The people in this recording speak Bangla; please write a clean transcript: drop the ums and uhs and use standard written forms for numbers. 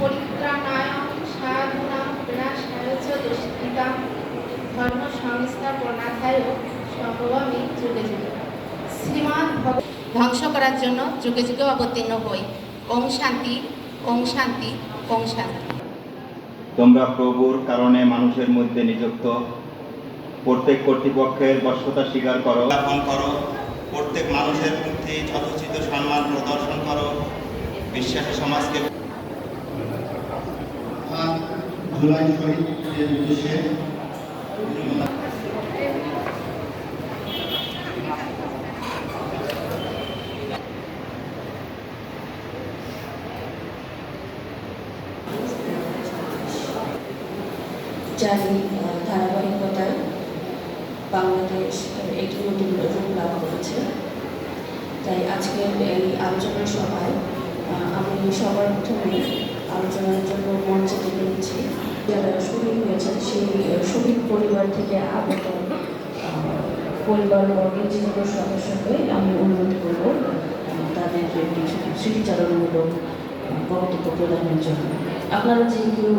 পরিত্রাণায় সাধুনাং বিনাশায় চ দুষ্কৃতাং ধর্ম সংস্থাপনার্থায় সম্ভবামি যুগে যুগে। শ্রীমদ্ ধ্বংস করার জন্য যুগে যুগে অবতীর্ণ হই। ওম শান্তি, ওম শান্তি, ওম শান্তি। তোমরা প্রভুর কারণে মানুষের মধ্যে নিযুক্ত প্রত্যেক কর্তৃপক্ষের বশ্যতা স্বীকার করো, স্থাপন করো, প্রত্যেক মানুষের প্রতি যথোচিত সম্মান প্রদর্শন করো, বিশ্বাসী সমাজকে জুলাই শহীদদের উদ্দেশ্যে জানি ধারাবাহিকতায় বাংলাদেশ একটি নতুন রূপ লাভ করেছে। তাই আজকের এই আলোচনা সভায় আমি সবার প্রথমে আলোচনার জন্য মঞ্চে ডেকে নিচ্ছি যারা শহীদ হয়েছেন সেই শহীদ পরিবার থেকে আগত পরিবারবর্গের যে কোনো সদস্যকে আমি অনুরোধ করব তাদের একটি স্মৃতিচারণমূলক বক্তব্য প্রদানের জন্য। আপনারা যে কেউ